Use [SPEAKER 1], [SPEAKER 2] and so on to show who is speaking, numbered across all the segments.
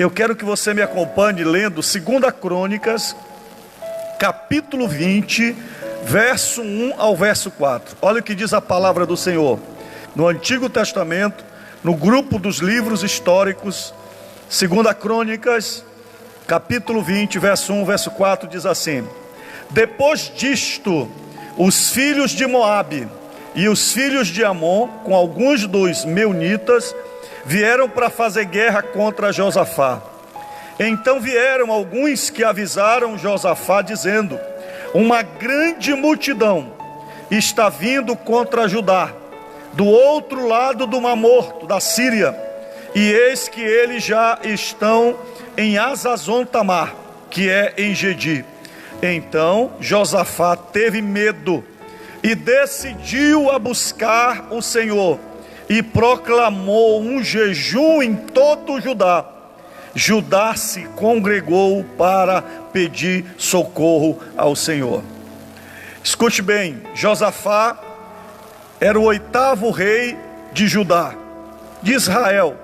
[SPEAKER 1] Eu quero que você me acompanhe lendo 2 Crônicas, capítulo 20, verso 1 ao verso 4. Olha o que diz a palavra do Senhor. No Antigo Testamento, no grupo dos livros históricos, 2 Crônicas, capítulo 20, verso 1, verso 4, diz assim: Depois disto, os filhos de Moabe e os filhos de Amon, com alguns dos meunitas, vieram para fazer guerra contra Josafá. Então vieram alguns que avisaram Josafá, dizendo: uma grande multidão está vindo contra Judá, do outro lado do Mar Morto, da Síria, e eis que eles já estão em Hazazon-Tamar, que é em Gedi. Então Josafá teve medo e decidiu a buscar o Senhor, e proclamou um jejum em todo o Judá. Judá se congregou para pedir socorro ao Senhor. Escute bem, Josafá era o 8º rei de Judá, de Israel.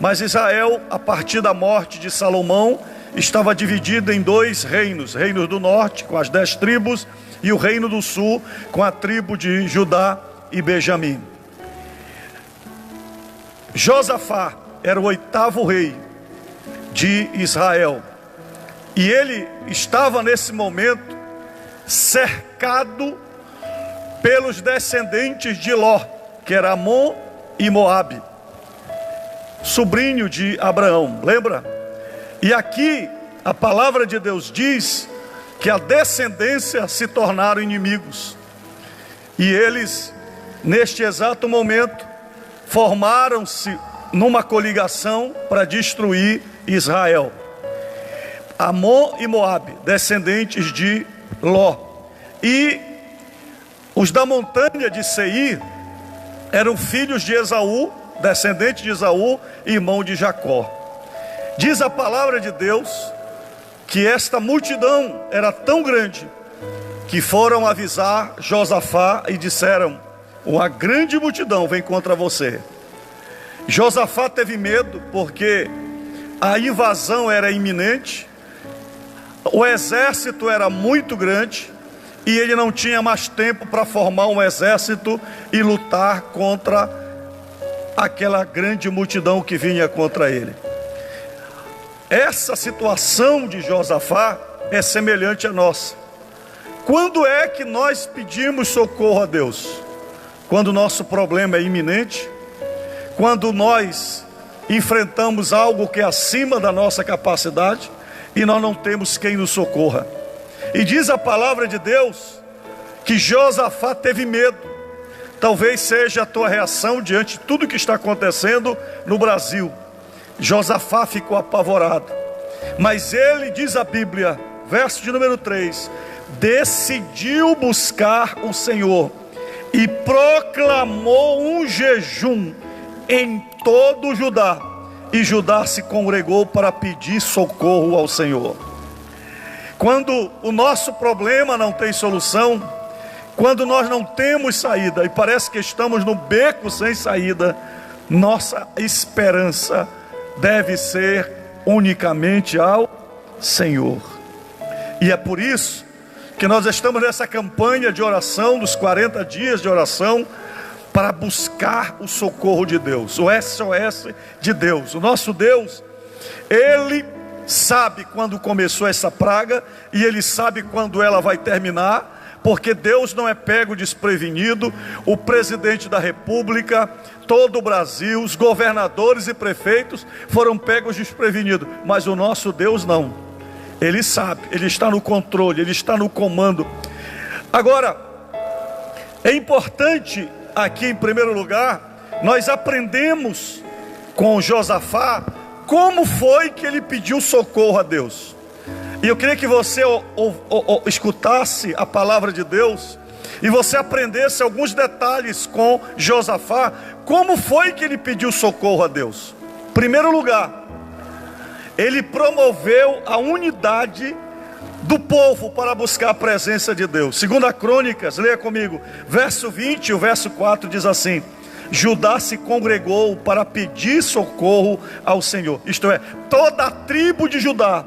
[SPEAKER 1] Mas Israel, a partir da morte de Salomão, estava dividido em 2 reinos: reino do norte com as 10 tribos, e o reino do sul com a tribo de Judá e Benjamim. Josafá era o 8º rei de Israel, e ele estava nesse momento cercado pelos descendentes de Ló, que era Amon e Moabe, sobrinho de Abraão, lembra? E aqui a palavra de Deus diz que a descendência se tornaram inimigos, e eles, neste exato momento, formaram-se numa coligação para destruir Israel. Amon e Moabe, descendentes de Ló, e os da montanha de Seir eram filhos de Esaú, descendente de Esaú, irmão de Jacó. Diz a palavra de Deus que esta multidão era tão grande que foram avisar Josafá e disseram: uma grande multidão vem contra você. Josafá teve medo porque a invasão era iminente, o exército era muito grande, e ele não tinha mais tempo para formar um exército e lutar contra aquela grande multidão que vinha contra ele. Essa situação de Josafá é semelhante à nossa. Quando é que nós pedimos socorro a Deus? Quando o nosso problema é iminente, quando nós enfrentamos algo que é acima da nossa capacidade e nós não temos quem nos socorra. E diz a palavra de Deus que Josafá teve medo. Talvez seja a tua reação diante de tudo que está acontecendo no Brasil. Josafá ficou apavorado, mas ele, diz a Bíblia, verso de número 3, decidiu buscar o Senhor e proclamou um jejum em todo o Judá, e Judá se congregou para pedir socorro ao Senhor. Quando o nosso problema não tem solução, quando nós não temos saída e parece que estamos no beco sem saída, nossa esperança deve ser unicamente ao Senhor. E é por isso que nós estamos nessa campanha de oração, dos 40 dias de oração, para buscar o socorro de Deus, o SOS de Deus. O nosso Deus, Ele sabe quando começou essa praga, e Ele sabe quando ela vai terminar, porque Deus não é pego desprevenido. O presidente da República, todo o Brasil, os governadores e prefeitos foram pegos desprevenidos, mas o nosso Deus não. Ele sabe, Ele está no controle, Ele está no comando. Agora, é importante aqui em primeiro lugar, nós aprendemos com Josafá como foi que ele pediu socorro a Deus. E eu queria que você escutasse a palavra de Deus e você aprendesse alguns detalhes com Josafá, como foi que ele pediu socorro a Deus. Em primeiro lugar, ele promoveu a unidade do povo para buscar a presença de Deus. 2 Crônicas, leia comigo, verso 20 e o verso 4 diz assim: Judá se congregou para pedir socorro ao Senhor. Isto é, toda a tribo de Judá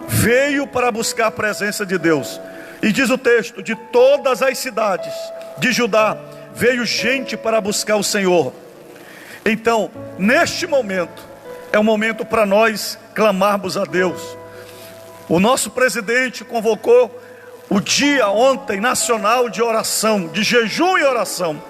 [SPEAKER 1] veio para buscar a presença de Deus. E diz o texto, de todas as cidades de Judá veio gente para buscar o Senhor. Então, neste momento, é um momento para nós clamarmos a Deus. O nosso presidente convocou o dia ontem nacional de oração, de jejum e oração.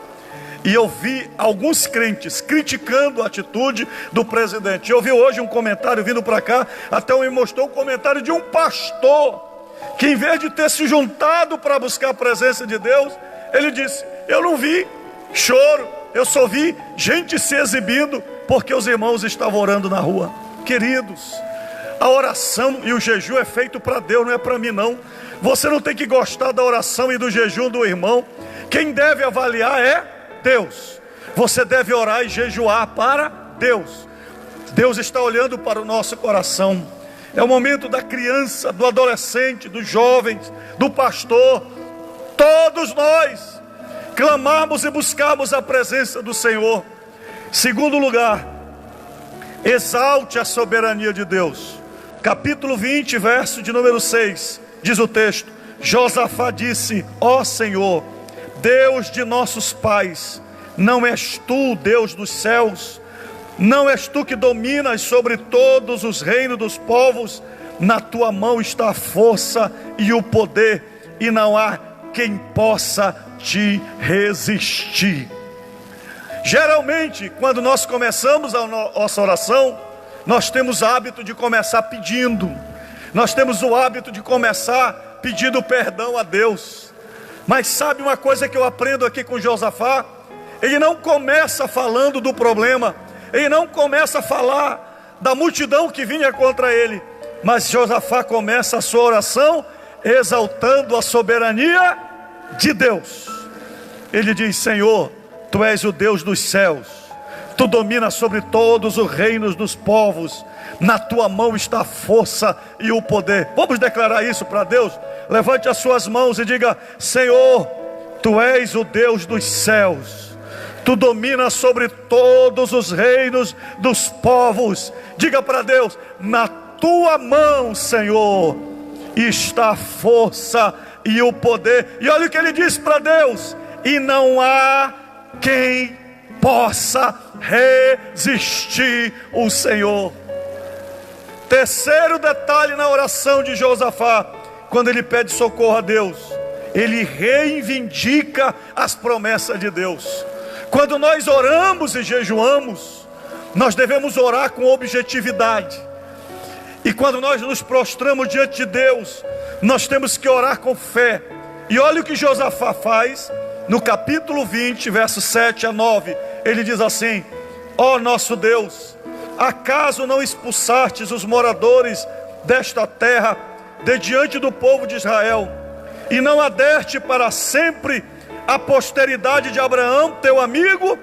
[SPEAKER 1] E eu vi alguns crentes criticando a atitude do presidente. Eu vi hoje um comentário vindo para cá, até me mostrou um comentário de um pastor, que em vez de ter se juntado para buscar a presença de Deus, ele disse, eu não vi choro, eu só vi gente se exibindo, porque os irmãos estavam orando na rua. Queridos, a oração e o jejum é feito para Deus, não é para mim não. Você não tem que gostar da oração e do jejum do irmão. Quem deve avaliar é Deus. Você deve orar e jejuar para Deus. Deus está olhando para o nosso coração. É o momento da criança, do adolescente, dos jovens, do pastor. Todos nós clamarmos e buscarmos a presença do Senhor. Segundo lugar, exalte a soberania de Deus. Capítulo 20, verso de número 6, diz o texto, Josafá disse, ó Senhor, Deus de nossos pais, não és tu, Deus dos céus, não és tu que dominas sobre todos os reinos dos povos, na tua mão está a força e o poder, e não há quem possa te resistir. Geralmente, quando nós começamos a nossa oração, nós temos o hábito de começar pedindo, nós temos o hábito de começar pedindo perdão a Deus. Mas sabe uma coisa que eu aprendo aqui com Josafá? Ele não começa falando do problema, ele não começa a falar da multidão que vinha contra ele, mas Josafá começa a sua oração exaltando a soberania de Deus. Ele diz, Senhor, tu és o Deus dos céus, tu dominas sobre todos os reinos dos povos, na tua mão está a força e o poder. Vamos declarar isso para Deus? Levante as suas mãos e diga, Senhor, tu és o Deus dos céus, tu dominas sobre todos os reinos dos povos. Diga para Deus, na tua mão, Senhor, está a força e o poder. E olha o que ele diz para Deus, e não há quem possa resistir o Senhor. Terceiro detalhe na oração de Josafá, quando ele pede socorro a Deus, ele reivindica as promessas de Deus. Quando nós oramos e jejuamos, nós devemos orar com objetividade. E quando nós nos prostramos diante de Deus, nós temos que orar com fé. E olha o que Josafá faz no capítulo 20, versos 7 a 9. Ele diz assim, ó nosso Deus, acaso não expulsastes os moradores desta terra de diante do povo de Israel, e não adeste para sempre a posteridade de Abraão, teu amigo?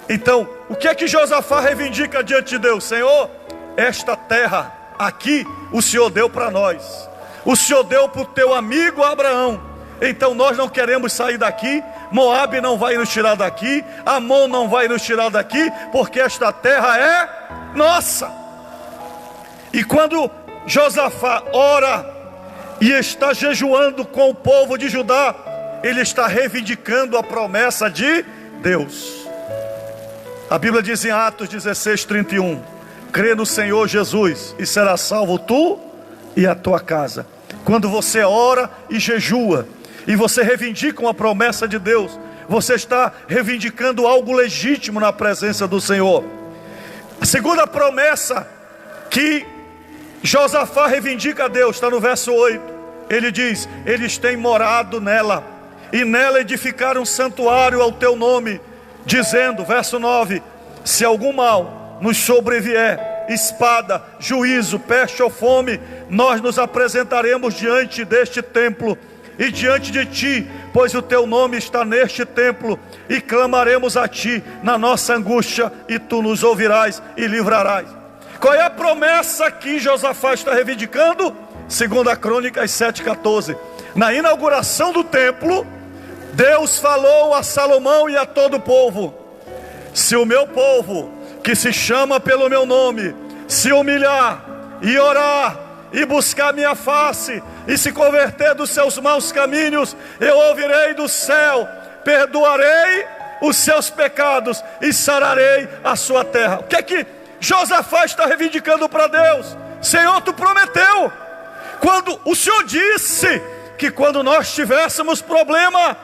[SPEAKER 1] Então, o que é que Josafá reivindica diante de Deus? Senhor, esta terra aqui o Senhor deu para nós, o Senhor deu para o teu amigo Abraão. Então nós não queremos sair daqui, Moabe não vai nos tirar daqui, Amon não vai nos tirar daqui, porque esta terra é nossa. E quando Josafá ora e está jejuando com o povo de Judá, ele está reivindicando a promessa de Deus. A Bíblia diz em Atos 16, 31, crê no Senhor Jesus e será salvo tu e a tua casa. Quando você ora e jejua, e você reivindica uma promessa de Deus, você está reivindicando algo legítimo na presença do Senhor. A segunda promessa que Josafá reivindica a Deus, está no verso 8. Ele diz, eles têm morado nela, e nela edificaram um santuário ao teu nome, dizendo, verso 9, se algum mal nos sobrevier, espada, juízo, peste ou fome, nós nos apresentaremos diante deste templo e diante de ti, pois o teu nome está neste templo, e clamaremos a ti na nossa angústia, e tu nos ouvirás e livrarás. Qual é a promessa que Josafá está reivindicando? Segundo a Crônicas 7,14, na inauguração do templo, Deus falou a Salomão e a todo o povo, se o meu povo, que se chama pelo meu nome, se humilhar e orar e buscar minha face e se converter dos seus maus caminhos, eu ouvirei do céu, perdoarei os seus pecados e sararei a sua terra. O que é que Josafá está reivindicando para Deus? Senhor, tu prometeu, quando o Senhor disse que quando nós tivéssemos problema,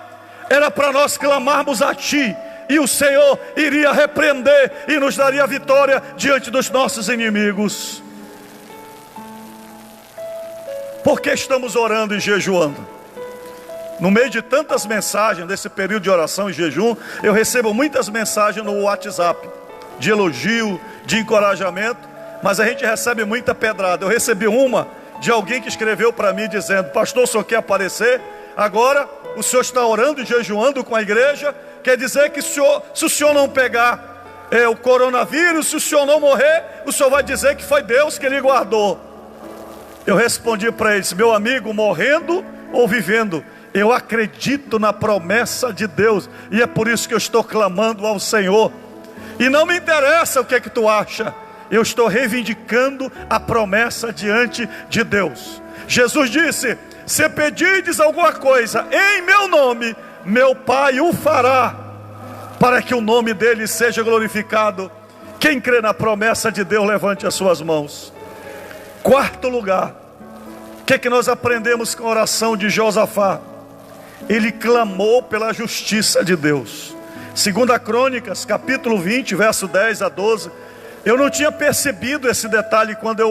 [SPEAKER 1] era para nós clamarmos a Ti, e o Senhor iria repreender e nos daria vitória diante dos nossos inimigos. Por que estamos orando e jejuando? No meio de tantas mensagens, desse período de oração e jejum, eu recebo muitas mensagens no WhatsApp, de elogio, de encorajamento, mas a gente recebe muita pedrada. Eu recebi uma de alguém que escreveu para mim dizendo: pastor, o senhor quer aparecer? Agora o senhor está orando e jejuando com a igreja, quer dizer que se o senhor não pegar o coronavírus, se o senhor não morrer, o senhor vai dizer que foi Deus que lhe guardou. Eu respondi para eles: meu amigo, morrendo ou vivendo, eu acredito na promessa de Deus, e é por isso que eu estou clamando ao Senhor, e não me interessa o que é que tu acha, eu estou reivindicando a promessa diante de Deus. Jesus disse: se pedirdes alguma coisa em meu nome, meu Pai o fará, para que o nome dele seja glorificado. Quem crê na promessa de Deus, levante as suas mãos. Quarto lugar, o que é que nós aprendemos com a oração de Josafá? Ele clamou pela justiça de Deus. 2 Crônicas, capítulo 20, verso 10 a 12. Eu não tinha percebido esse detalhe quando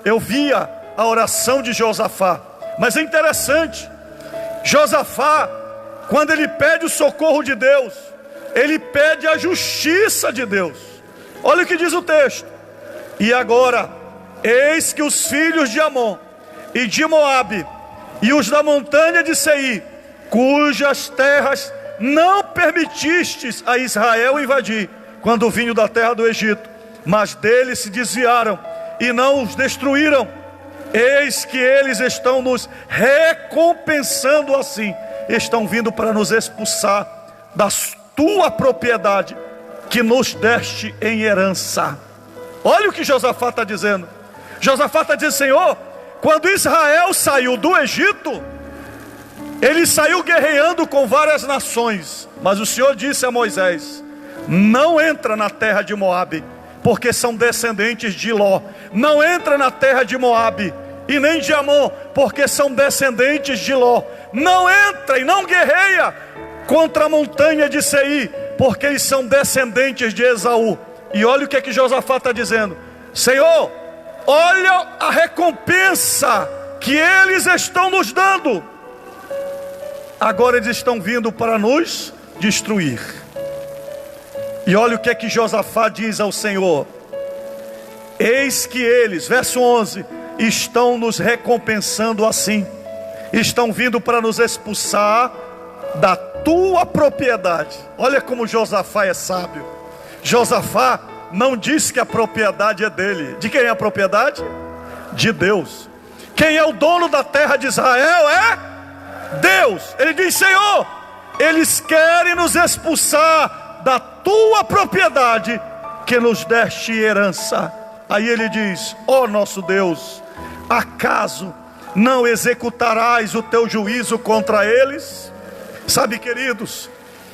[SPEAKER 1] eu via a oração de Josafá. Mas é interessante, Josafá, quando ele pede o socorro de Deus, ele pede a justiça de Deus. Olha o que diz o texto: e agora, eis que os filhos de Amon e de Moabe e os da montanha de Seir, cujas terras não permitistes a Israel invadir, quando vinham da terra do Egito, mas deles se desviaram e não os destruíram, eis que eles estão nos recompensando assim, estão vindo para nos expulsar da tua propriedade, que nos deste em herança. Olha o que Josafá está dizendo. Josafá está dizendo: Senhor, quando Israel saiu do Egito, ele saiu guerreando com várias nações, mas o Senhor disse a Moisés: não entra na terra de Moabe, porque são descendentes de Ló. Não entra na terra de Moabe e nem de Amon, porque são descendentes de Ló. Não entra e não guerreia contra a montanha de Seir, porque eles são descendentes de Esaú. E olha o que é que Josafá está dizendo: Senhor, olha a recompensa que eles estão nos dando. Agora eles estão vindo para nos destruir. E olha o que é que Josafá diz ao Senhor: eis que eles, verso 11, estão nos recompensando assim, estão vindo para nos expulsar da tua propriedade. Olha como Josafá é sábio. Josafá não diz que a propriedade é dele. De quem é a propriedade? De Deus. Quem é o dono da terra de Israel? É Deus. Ele diz: Senhor, eles querem nos expulsar da tua propriedade, que nos deste herança. Aí ele diz: ó nosso Deus, acaso não executarás o teu juízo contra eles? Sabe, queridos,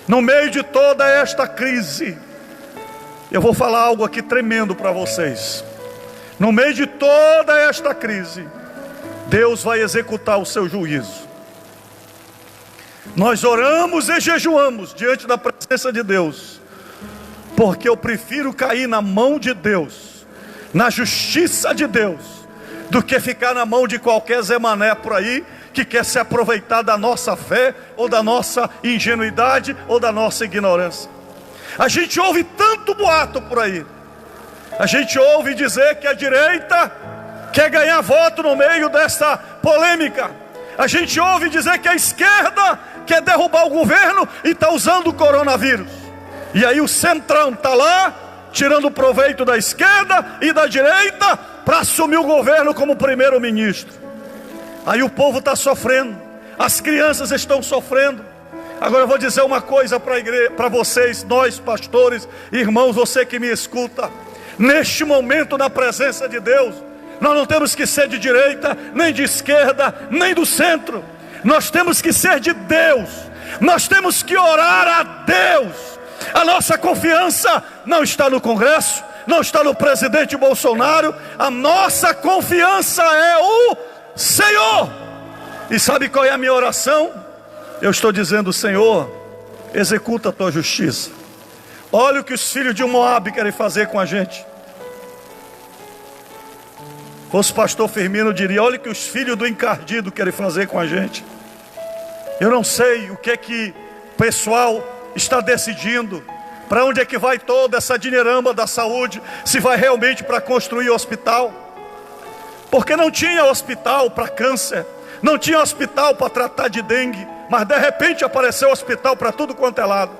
[SPEAKER 1] no meio de toda esta crise, eu vou falar algo aqui tremendo para vocês. No meio de toda esta crise, Deus vai executar o seu juízo. Nós oramos e jejuamos diante da presença de Deus, porque eu prefiro cair na mão de Deus, na justiça de Deus, do que ficar na mão de qualquer Zé Mané por aí, que quer se aproveitar da nossa fé, ou da nossa ingenuidade, ou da nossa ignorância. A gente ouve tanto boato por aí. A gente ouve dizer que a direita quer ganhar voto no meio dessa polêmica. A gente ouve dizer que a esquerda quer derrubar o governo e está usando o coronavírus. E aí o centrão está lá, tirando proveito da esquerda e da direita, para assumir o governo como primeiro-ministro. Aí o povo está sofrendo, as crianças estão sofrendo, Agora eu vou dizer uma coisa para a igreja, para vocês, nós pastores, irmãos, você que me escuta. Neste momento, na presença de Deus, nós não temos que ser de direita, nem de esquerda, nem do centro. Nós temos que ser de Deus. Nós temos que orar a Deus. A nossa confiança não está no Congresso, não está no presidente Bolsonaro. A nossa confiança é o Senhor. E sabe qual é a minha oração? Eu estou dizendo: Senhor, executa a tua justiça. Olha o que os filhos de Moabe querem fazer com a gente. Fosse o pastor Firmino, diria: olha o que os filhos do encardido querem fazer com a gente. Eu não sei o que o pessoal está decidindo, para onde é que vai toda essa dinheirama da saúde, se vai realmente para construir hospital. Porque não tinha hospital para câncer, não tinha hospital para tratar de dengue, mas de repente apareceu hospital para tudo quanto é lado.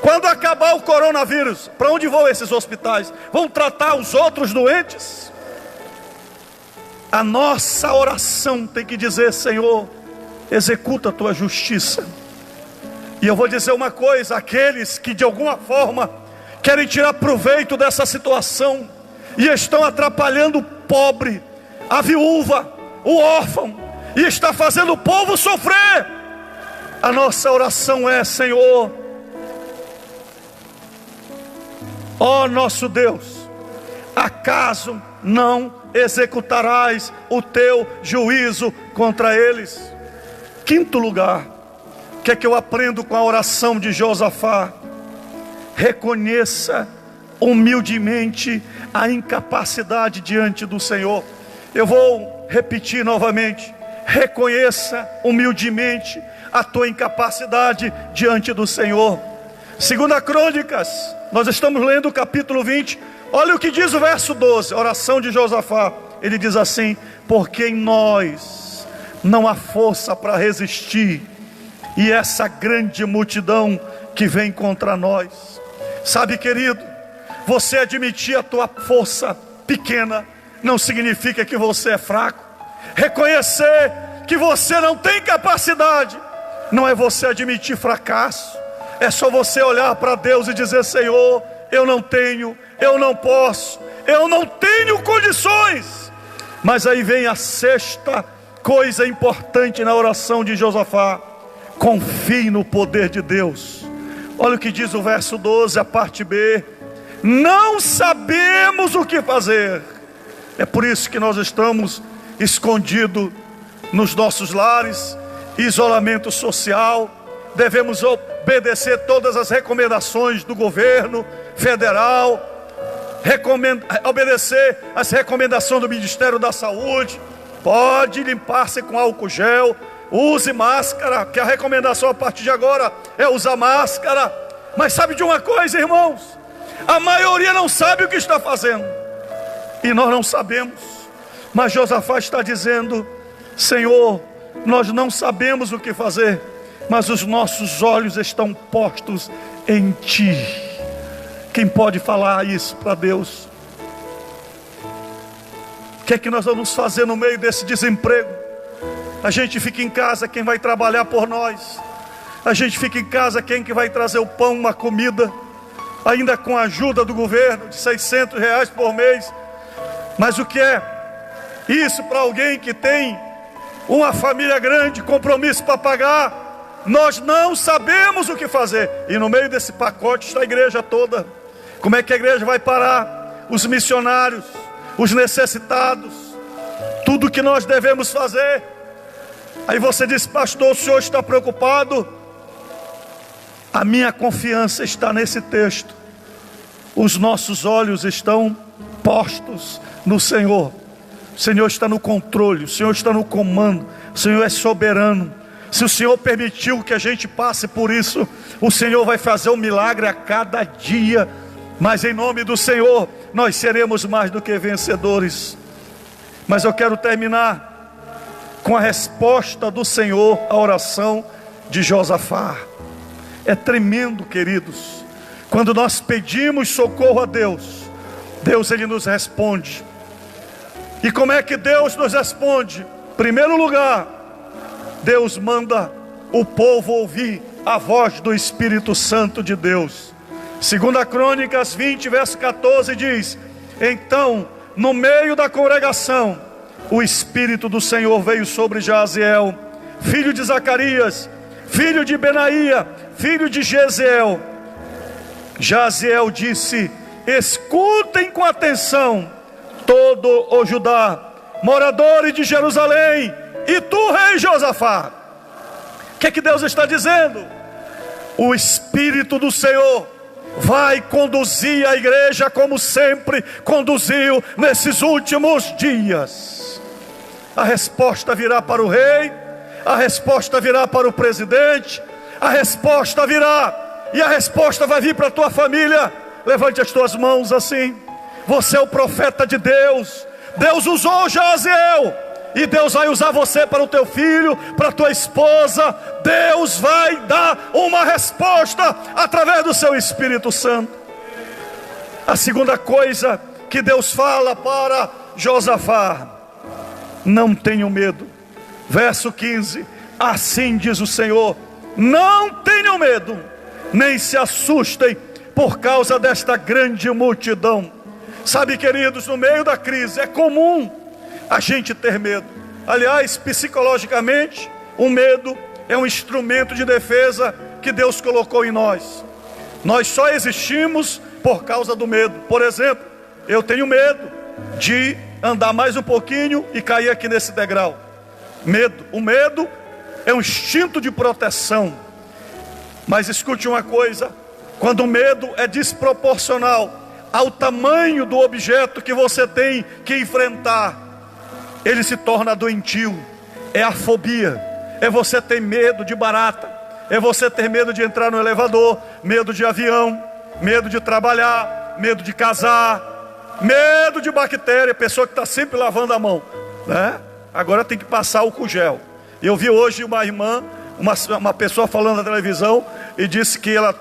[SPEAKER 1] Quando acabar o coronavírus, para onde vão esses hospitais? Vão tratar os outros doentes? A nossa oração tem que dizer: Senhor, executa a tua justiça. E eu vou dizer uma coisa: aqueles que de alguma forma querem tirar proveito dessa situação e estão atrapalhando o pobre, a viúva, o órfão, e está fazendo o povo sofrer, a nossa oração é: Senhor, ó nosso Deus, acaso não executarás o teu juízo contra eles? Quinto lugar, o que é que eu aprendo com a oração de Josafá? Reconheça humildemente a incapacidade diante do Senhor. Eu vou repetir novamente: reconheça humildemente a tua incapacidade diante do Senhor. Segunda Crônicas, nós estamos lendo o capítulo 20. Olha o que diz o verso 12, oração de Josafá. Ele diz assim: porque em nós não há força para resistir, e essa grande multidão que vem contra nós. Sabe, querido, você admitir a tua força pequena não significa que você é fraco. Reconhecer que você não tem capacidade não é você admitir fracasso. É só você olhar para Deus e dizer: Senhor, eu não tenho, eu não posso, eu não tenho condições. Mas aí vem a sexta coisa importante na oração de Josafá: confie no poder de Deus. Olha o que diz o verso 12, a parte B: não sabemos o que fazer. É por isso que nós estamos escondidos nos nossos lares, isolamento social. Devemos obedecer todas as recomendações do governo federal, obedecer as recomendações do Ministério da Saúde. Pode limpar-se com álcool gel, use máscara, que a recomendação a partir de agora é usar máscara. Mas sabe de uma coisa, irmãos? A maioria não sabe o que está fazendo, e nós não sabemos. Mas Josafá está dizendo: Senhor, nós não sabemos o que fazer, mas os nossos olhos estão postos em Ti. Quem pode falar isso para Deus? O que é que nós vamos fazer no meio desse desemprego? A gente fica em casa, quem vai trabalhar por nós? A gente fica em casa, quem que vai trazer o pão, uma comida, ainda com a ajuda do governo de R$600 por mês? Mas o que é isso para alguém que tem uma família grande, compromisso para pagar? Nós não sabemos o que fazer. E no meio desse pacote está a igreja toda. Como é que a igreja vai parar? Os missionários, os necessitados, tudo que nós devemos fazer. Aí você diz: pastor, o senhor está preocupado? A minha confiança está nesse texto. Os nossos olhos estão postos no Senhor. O Senhor está no controle, o Senhor está no comando, o Senhor é soberano. Se o Senhor permitiu que a gente passe por isso, o Senhor vai fazer um milagre a cada dia. Mas em nome do Senhor, nós seremos mais do que vencedores. Mas eu quero terminar com a resposta do Senhor à oração de Josafá. É tremendo, queridos. Quando nós pedimos socorro a Deus, Deus ele nos responde. E como é que Deus nos responde? Em primeiro lugar, Deus manda o povo ouvir a voz do Espírito Santo de Deus. 2 Crônicas 20, verso 14 diz: então, no meio da congregação, o Espírito do Senhor veio sobre Jaziel, filho de Zacarias, filho de Benaía, filho de Jezeel. Jaziel disse: escutem com atenção todo o Judá, moradores de Jerusalém, e tu, rei Josafá. O que Deus está dizendo? O Espírito do Senhor vai conduzir a igreja como sempre conduziu nesses últimos dias. A resposta virá para o rei, a resposta virá para o presidente, a resposta virá, e a resposta vai vir para a tua família. Levante as tuas mãos assim. Você é o profeta de Deus. Deus usou Jaziel, e Deus vai usar você para o teu filho, para a tua esposa. Deus vai dar uma resposta através do seu Espírito Santo. A segunda coisa que Deus fala para Josafá: não tenham medo. Verso 15: assim diz o Senhor, não tenham medo, nem se assustem por causa desta grande multidão. Sabe, queridos, no meio da crise é comum a gente ter medo. Aliás, psicologicamente, o medo é um instrumento de defesa que Deus colocou em nós. Nós só existimos por causa do medo. Por exemplo, eu tenho medo de andar mais um pouquinho e cair aqui nesse degrau. Medo. O medo é um instinto de proteção. Mas escute uma coisa: quando o medo é desproporcional ao tamanho do objeto que você tem que enfrentar, ele se torna doentio. É a fobia. É você ter medo de barata, é você ter medo de entrar no elevador, medo de avião, medo de trabalhar, medo de casar, medo de bactéria. Pessoa que está sempre lavando a mão, né? Agora tem que passar álcool gel. Eu vi hoje uma irmã, uma pessoa falando na televisão, e disse que ela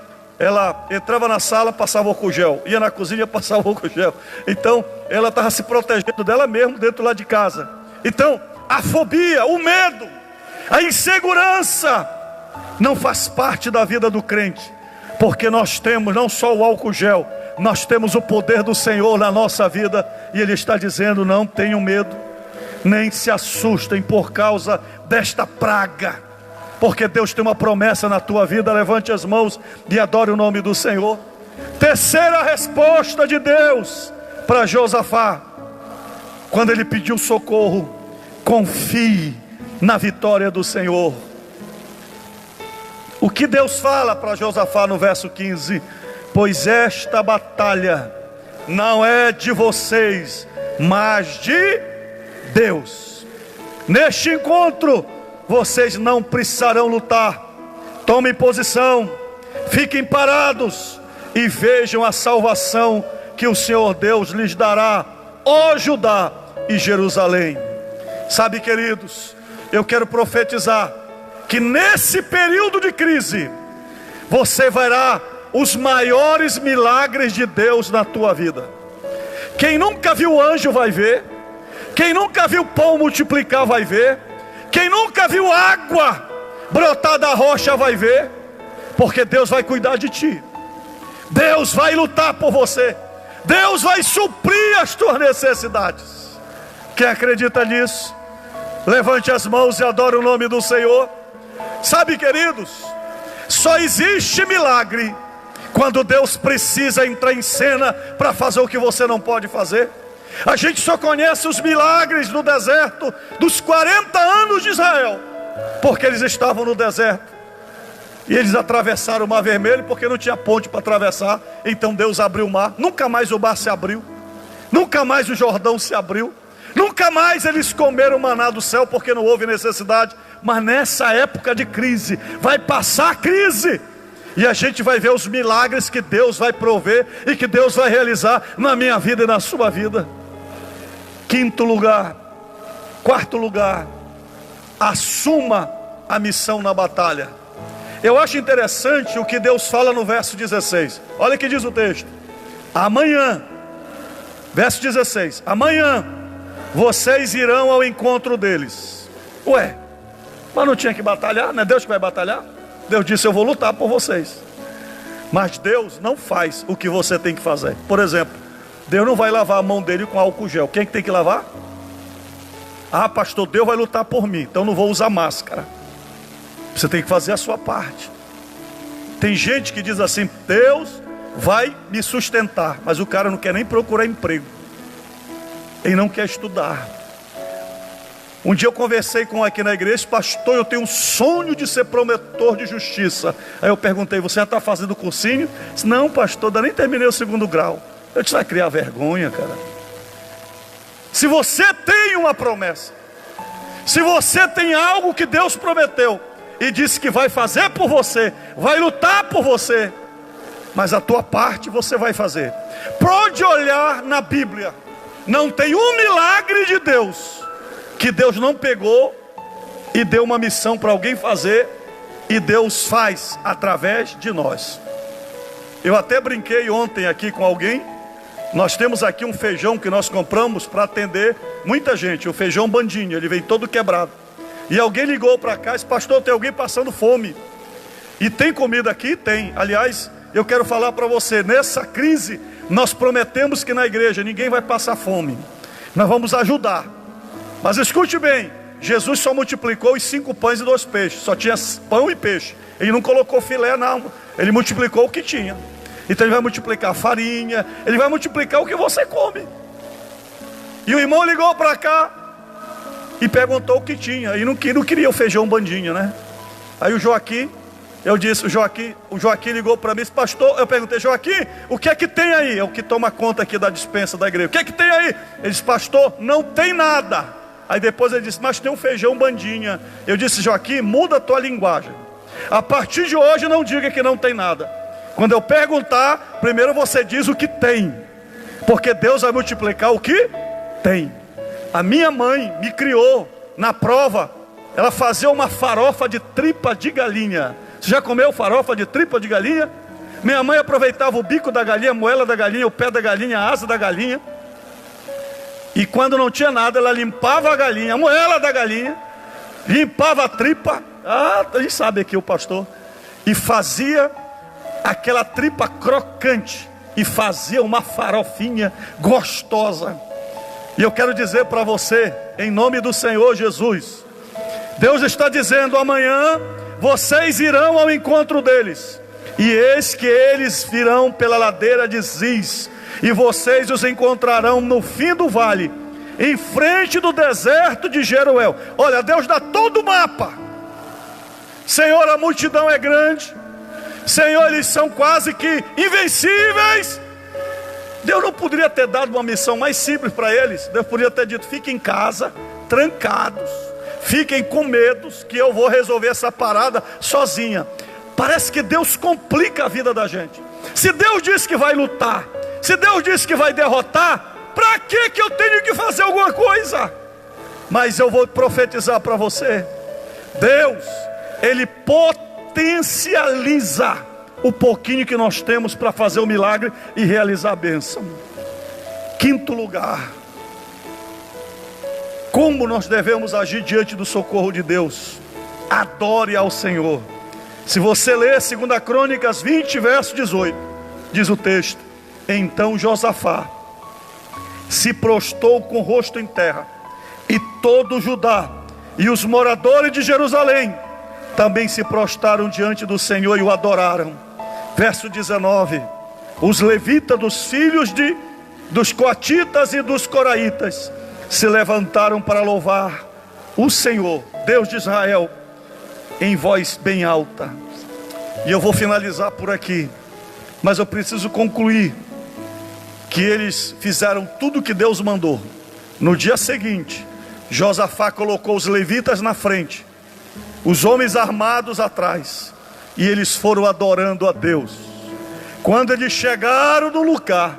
[SPEAKER 1] entrava na sala, passava álcool gel, ia na cozinha, passava álcool gel. Então ela estava se protegendo dela mesma dentro lá de casa. Então a fobia, o medo, a insegurança não faz parte da vida do crente, porque nós temos não só o álcool gel, nós temos o poder do Senhor na nossa vida. E Ele está dizendo: não tenham medo, nem se assustem por causa desta praga, porque Deus tem uma promessa na tua vida. Levante as mãos e adore o nome do Senhor. Terceira resposta de Deus para Josafá, quando ele pediu socorro: confie na vitória do Senhor. O que Deus fala para Josafá no verso 15? Pois esta batalha não é de vocês, mas de Deus. Neste encontro vocês não precisarão lutar. Tomem posição, fiquem parados e vejam a salvação que o Senhor Deus lhes dará, ó Judá e Jerusalém. Sabe, queridos, eu quero profetizar que nesse período de crise você verá os maiores milagres de Deus na tua vida. Quem nunca viu anjo vai ver, quem nunca viu pão multiplicar vai ver, quem nunca viu água brotar da rocha vai ver, porque Deus vai cuidar de ti, Deus vai lutar por você, Deus vai suprir as tuas necessidades. Quem acredita nisso, levante as mãos e adore o nome do Senhor. Sabe, queridos, só existe milagre quando Deus precisa entrar em cena para fazer o que você não pode fazer. A gente só conhece os milagres no deserto dos 40 anos de Israel, porque eles estavam no deserto e eles atravessaram o mar vermelho porque não tinha ponte para atravessar. Então Deus abriu o mar, nunca mais o mar se abriu, nunca mais o Jordão se abriu, nunca mais eles comeram maná do céu porque não houve necessidade. Mas nessa época de crise, vai passar a crise, e a gente vai ver os milagres que Deus vai prover e que Deus vai realizar na minha vida e na sua vida. Quarto lugar, assuma a missão na batalha. Eu acho interessante o que Deus fala no verso 16. Olha o que diz o texto: amanhã, verso 16, amanhã vocês irão ao encontro deles. Ué, mas não tinha que batalhar? Não é Deus que vai batalhar? Deus disse: eu vou lutar por vocês. Mas Deus não faz o que você tem que fazer. Por exemplo, Deus não vai lavar a mão dele com álcool gel. Quem é que tem que lavar? Ah, pastor, Deus vai lutar por mim, então não vou usar máscara. Você tem que fazer a sua parte. Tem gente que diz assim: Deus vai me sustentar, mas o cara não quer nem procurar emprego, ele não quer estudar. Um dia eu conversei com um aqui na igreja: pastor, eu tenho um sonho de ser promotor de justiça. Aí eu perguntei: você já está fazendo cursinho? Ele disse: não, pastor, ainda nem terminei o 2º grau. Eu disse: vai criar vergonha, cara. Se você tem uma promessa, se você tem algo que Deus prometeu e disse que vai fazer por você, vai lutar por você, mas a tua parte você vai fazer. Pode olhar na Bíblia, não tem um milagre de Deus que Deus não pegou e deu uma missão para alguém fazer, e Deus faz através de nós. Eu até brinquei ontem aqui com alguém. Nós temos aqui um feijão que nós compramos para atender muita gente, o feijão Bandinha, ele vem todo quebrado. E alguém ligou para cá e disse: pastor, tem alguém passando fome. E tem comida aqui? Tem. Aliás, eu quero falar para você, nessa crise, nós prometemos que na igreja ninguém vai passar fome. Nós vamos ajudar. Mas escute bem, Jesus só multiplicou os 5 pães e 2 peixes. Só tinha pão e peixe. Ele não colocou filé não, ele multiplicou o que tinha. Então ele vai multiplicar farinha, ele vai multiplicar o que você come. E o irmão ligou para cá e perguntou o que tinha, e não queria o feijão Bandinha, né? Aí o Joaquim, eu disse: o Joaquim ligou para mim e disse: pastor, eu perguntei: Joaquim, o que é que tem aí? É o que toma conta aqui da dispensa da igreja. O que é que tem aí? Ele disse: pastor, não tem nada. Aí depois ele disse: mas tem um feijão Bandinha. Eu disse: Joaquim, muda a tua linguagem. A partir de hoje não diga que não tem nada. Quando eu perguntar, primeiro você diz o que tem, porque Deus vai multiplicar o que tem. A minha mãe me criou na prova. Ela fazia uma farofa de tripa de galinha. Você já comeu farofa de tripa de galinha? Minha mãe aproveitava o bico da galinha, a moela da galinha, o pé da galinha, a asa da galinha. E quando não tinha nada, ela limpava a galinha, a moela da galinha, limpava a tripa. Ah, a gente sabe aqui o pastor. E fazia aquela tripa crocante, e fazia uma farofinha gostosa. E eu quero dizer para você, em nome do Senhor Jesus, Deus está dizendo: amanhã vocês irão ao encontro deles, e eis que eles virão pela ladeira de Ziz, e vocês os encontrarão no fim do vale, em frente do deserto de Jeruel. Olha, Deus dá todo o mapa. Senhor, a multidão é grande. Senhor, eles são quase que invencíveis. Deus não poderia ter dado uma missão mais simples para eles. Deus poderia ter dito: fiquem em casa, trancados, fiquem com medos, que eu vou resolver essa parada sozinha. Parece que Deus complica a vida da gente. Se Deus disse que vai lutar, se Deus disse que vai derrotar, para que eu tenho que fazer alguma coisa? Mas eu vou profetizar para você: Deus, Ele potencializa o pouquinho que nós temos para fazer o milagre e realizar a bênção. 5º lugar, como nós devemos agir diante do socorro de Deus? Adore ao Senhor. Se você ler 2 Crônicas 20, verso 18, diz o texto: então Josafá se prostrou com o rosto em terra, e todo Judá e os moradores de Jerusalém também se prostraram diante do Senhor e o adoraram. Verso 19: os levitas dos filhos dos coatitas e dos coraitas se levantaram para louvar o Senhor, Deus de Israel, em voz bem alta. E eu vou finalizar por aqui, mas eu preciso concluir que eles fizeram tudo o que Deus mandou. No dia seguinte, Josafá colocou os levitas na frente, os homens armados atrás, e eles foram adorando a Deus. Quando eles chegaram no lugar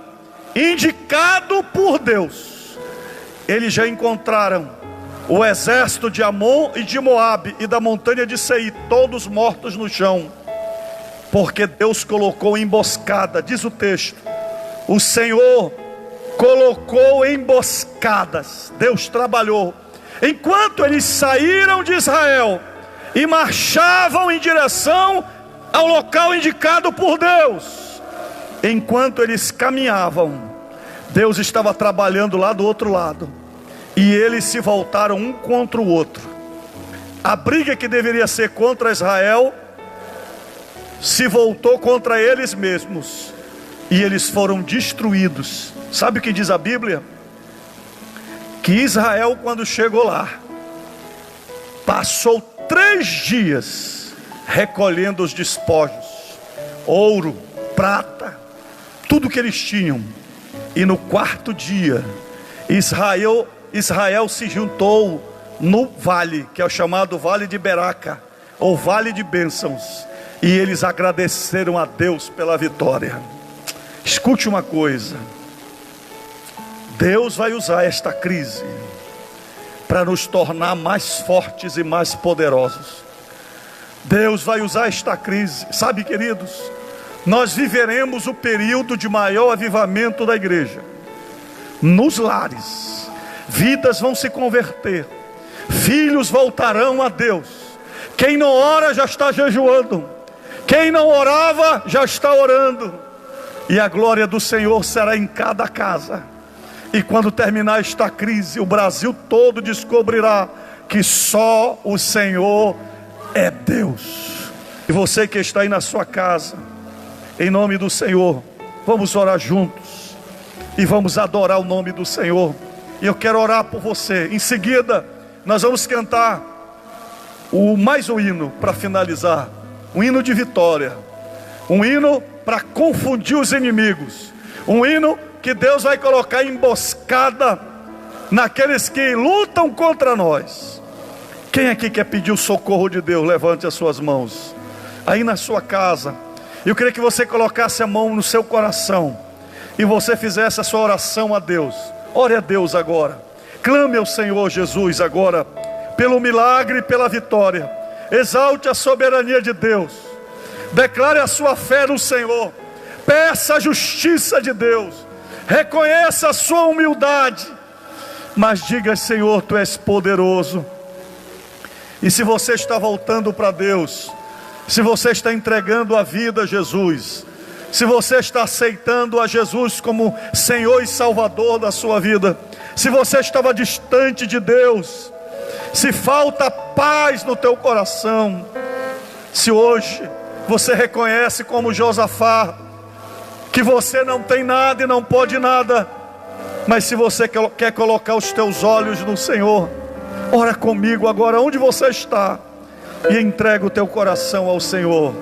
[SPEAKER 1] indicado por Deus, eles já encontraram o exército de Amon e de Moabe e da montanha de Seir, todos mortos no chão, porque Deus colocou emboscada. Diz o texto: o Senhor colocou emboscadas. Deus trabalhou. Enquanto eles saíram de Israel e marchavam em direção ao local indicado por Deus. Enquanto eles caminhavam, Deus estava trabalhando lá do outro lado, e eles se voltaram um contra o outro. A briga que deveria ser contra Israel se voltou contra eles mesmos, e eles foram destruídos. Sabe o que diz a Bíblia? Que Israel, quando chegou lá, passou 3 dias recolhendo os despojos, ouro, prata, tudo que eles tinham. E no 4º dia, Israel se juntou no vale, que é o chamado Vale de Beraca, ou Vale de Bênçãos, e eles agradeceram a Deus pela vitória. Escute uma coisa: Deus vai usar esta crise para nos tornar mais fortes e mais poderosos. Deus vai usar esta crise. Sabe, queridos, nós viveremos o período de maior avivamento da igreja. Nos lares, vidas vão se converter, filhos voltarão a Deus. Quem não ora já está jejuando, quem não orava já está orando, e a glória do Senhor será em cada casa. E quando terminar esta crise, o Brasil todo descobrirá que só o Senhor é Deus. E você que está aí na sua casa, em nome do Senhor, vamos orar juntos e vamos adorar o nome do Senhor. E eu quero orar por você. Em seguida, nós vamos cantar mais um hino para finalizar, um hino de vitória, um hino para confundir os inimigos, um hino que Deus vai colocar emboscada naqueles que lutam contra nós. Quem aqui quer pedir o socorro de Deus? Levante as suas mãos. Aí na sua casa, eu queria que você colocasse a mão no seu coração e você fizesse a sua oração a Deus. Ore a Deus agora, clame ao Senhor Jesus agora, pelo milagre e pela vitória. Exalte a soberania de Deus, declare a sua fé no Senhor, peça a justiça de Deus, reconheça a sua humildade, mas diga: Senhor, Tu és poderoso. E se você está voltando para Deus, se você está entregando a vida a Jesus, se você está aceitando a Jesus como Senhor e Salvador da sua vida, se você estava distante de Deus, se falta paz no teu coração, se hoje você reconhece como Josafá, que você não tem nada e não pode nada, mas se você quer colocar os teus olhos no Senhor, ora comigo agora onde você está e entrega o teu coração ao Senhor.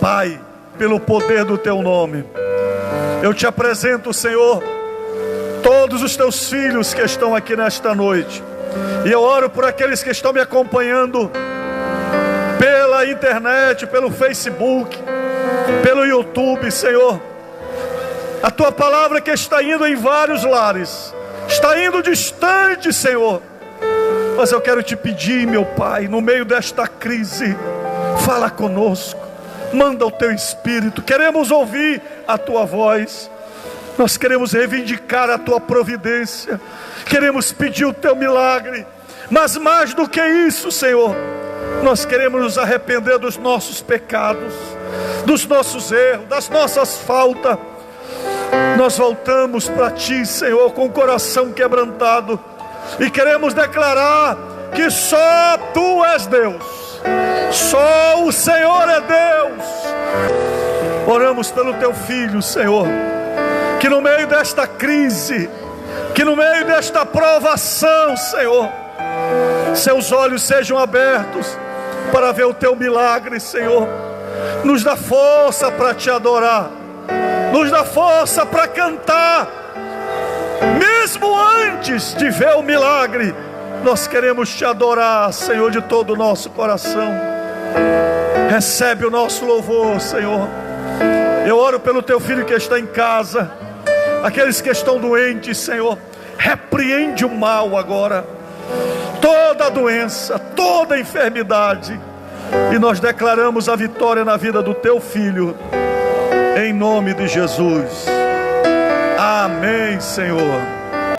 [SPEAKER 1] Pai, pelo poder do Teu nome, eu Te apresento, Senhor, todos os Teus filhos que estão aqui nesta noite, e eu oro por aqueles que estão me acompanhando pela internet, pelo Facebook, pelo YouTube. Senhor, a Tua palavra que está indo em vários lares, está indo distante, Senhor, mas eu quero Te pedir, meu Pai, no meio desta crise, fala conosco, manda o Teu Espírito. Queremos ouvir a Tua voz, nós queremos reivindicar a Tua providência, queremos pedir o Teu milagre, mas mais do que isso, Senhor, nós queremos nos arrepender dos nossos pecados, dos nossos erros, das nossas faltas. Nós voltamos para Ti, Senhor, com o coração quebrantado, e queremos declarar que só Tu és Deus, só o Senhor é Deus. Oramos pelo Teu Filho, Senhor, que no meio desta crise, que no meio desta provação, Senhor, seus olhos sejam abertos para ver o Teu milagre, Senhor. Nos dá força para Te adorar, nos dá força para cantar, mesmo antes de ver o milagre. Nós queremos Te adorar, Senhor, de todo o nosso coração. Recebe o nosso louvor, Senhor. Eu oro pelo Teu Filho que está em casa, aqueles que estão doentes, Senhor, repreende o mal agora, toda a doença, toda a enfermidade, e nós declaramos a vitória na vida do Teu Filho, em nome de Jesus. Amém, Senhor.